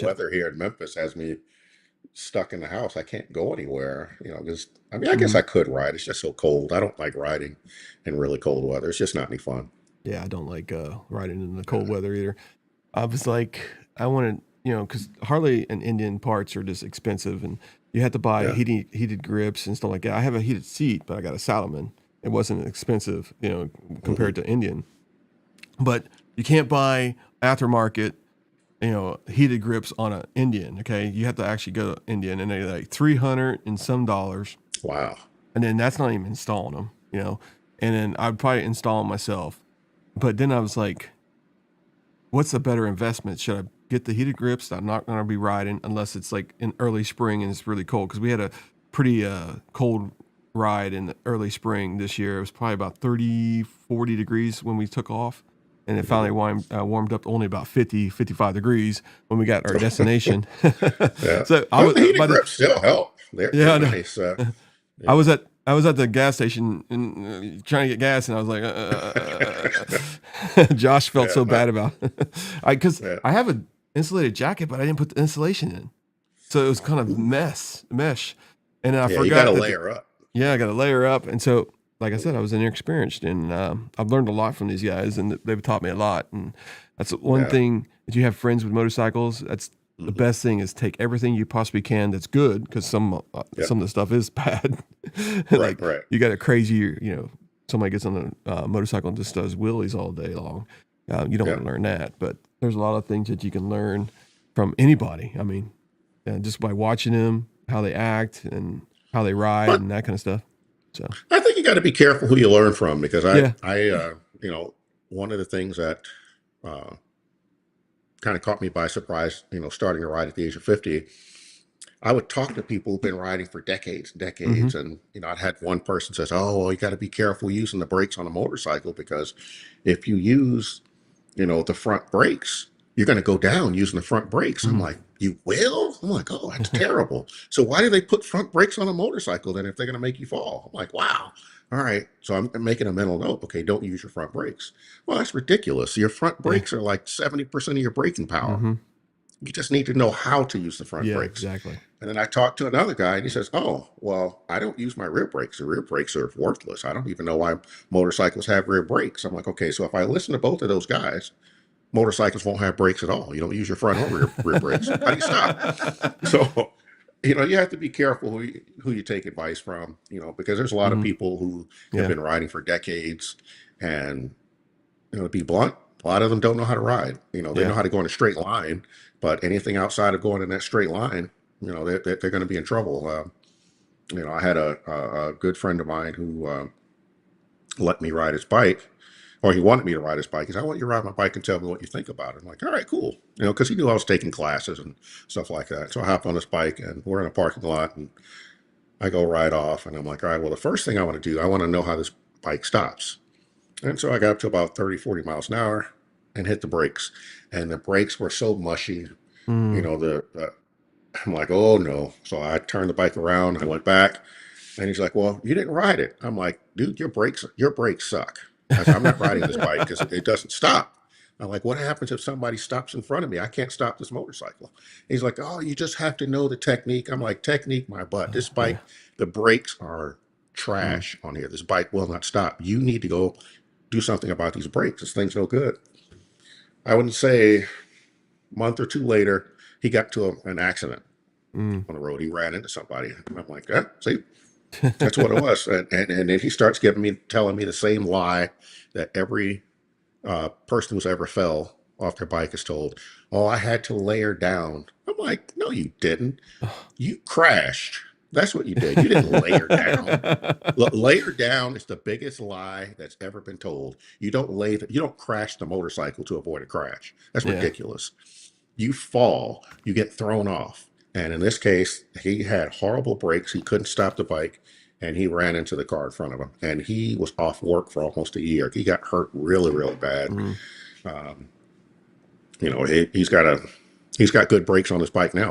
So, weather here in Memphis has me stuck in the house. I can't go anywhere, because I mean, I guess mhm. I could ride. It's just so cold. I don't like riding in really cold weather. It's just not any fun. Yeah, I don't like, riding in the cold weather either. I was like, I wanted, because Harley and Indian parts are just expensive, and you have to buy Yeah. heated grips and stuff like that. I have a heated seat, but I got a Salomon. It wasn't expensive, Hmm. compared to Indian. But you can't buy aftermarket, heated grips on a Indian. Okay, you have to actually go to Indian, and they're like 300 and some dollars, Wow. and then that's not even installing them. And then I'd probably install them myself. But then I was like, what's a better investment? Should I get the heated grips that I'm not going to be riding unless it's like in early spring and it's really cold? Because we had a pretty cold ride in the early spring this year. It was probably about 30, 40 degrees when we took off. And it finally Hmm. warmed up to only about 50, 55 degrees when we got our destination. Yeah. So I Well, was the heated by the grips still help. They're yeah, I know. nice. I Yeah. was at I was at the gas station and trying to get gas, and I was like, Josh felt Yeah. so bad about I because Yeah. I have an insulated jacket, but I didn't put the insulation in, so it was kind of Ooh. mesh, and then I Yeah. You got to forgot that. layer up. Yeah, I got to layer up, and so like I said, I was inexperienced, and I've learned a lot from these guys, and they've taught me a lot, and that's one Yeah. thing that you have friends with motorcycles. That's the Hmm. best thing is take everything you possibly can that's good because Yeah. some of the stuff is bad. Right. Like Right. you got a crazy, somebody gets on a motorcycle and just does wheelies all day long. You don't Yeah. want to learn that, but there's a lot of things that you can learn from anybody. I mean, just by watching them, how they act and how they ride But and that kind of stuff. So I think you got to be careful who you learn from because yeah. one of the things that uh, kind of caught me by surprise, starting to ride at the age of 50, I would talk to people who've been riding for decades and Hmm. decades. And, I'd had one person says, oh, well, you got to be careful using the brakes on a motorcycle because if you use, the front brakes, you're going to go down using the front brakes. I'm Hmm. like, you will? I'm like, oh, that's terrible. So why do they put front brakes on a motorcycle then if they're going to make you fall? I'm like, wow. All right. So I'm making a mental note. Okay, don't use your front brakes. Well, that's ridiculous. Your front Yeah. brakes are like 70% of your braking power. Hmm. You just need to know how to use the front Yeah, brakes. exactly. And then I talked to another guy and he says, oh, well, I don't use my rear brakes. The rear brakes are worthless. I don't even know why motorcycles have rear brakes. I'm like, okay, so if I listen to both of those guys, motorcycles won't have brakes at all. You don't use your front or rear brakes. How do you stop? So, you have to be careful who you take advice from, because there's a lot of Hmm. people who have Yeah. been riding for decades and, to be blunt, a lot of them don't know how to ride. They know Yeah. how to go in a straight line, but anything outside of going in that straight line, they're going to be in trouble. I had a good friend of mine who let me ride his bike, or he wanted me to ride his bike. He said, I want you to ride my bike and tell me what you think about it. I'm like, all right, cool. Because he knew I was taking classes and stuff like that. So I hop on his bike and we're in a parking lot and I go right off. And I'm like, all right, well, the first thing I want to do, I want to know how this bike stops. And so I got up to about 30, 40 miles an hour and hit the brakes. And the brakes were so mushy, you Mm. know, I'm like, oh no. So I turned the bike around. I went back and he's like, well, you didn't ride it. I'm like, dude, your brakes suck. I said, I'm not riding this bike because it doesn't stop. I'm like, what happens if somebody stops in front of me? I can't stop this motorcycle. He's like, oh, you just have to know the technique. I'm like, technique, my butt. This Yeah. bike, the brakes are Mm. trash on here. This bike will not stop. You need to go do something about these brakes. This thing's no good. I wouldn't say a month or two later, he got to an accident Mm. on the road. He ran into somebody. I'm like, yeah, see, that's what it was. And then he starts telling me the same lie that every person who's ever fell off their bike is told. Oh, I had to layer down. I'm like, no, you didn't. You crashed. That's what you did. You didn't layer down. Layer down is the biggest lie that's ever been told. You don't crash the motorcycle to avoid a crash. That's Yeah. ridiculous. You fall, you get thrown off. And in this case, he had horrible brakes. He couldn't stop the bike and he ran into the car in front of him. And he was off work for almost a year. He got hurt really, really bad. Mm. Um, he's got good brakes on his bike now.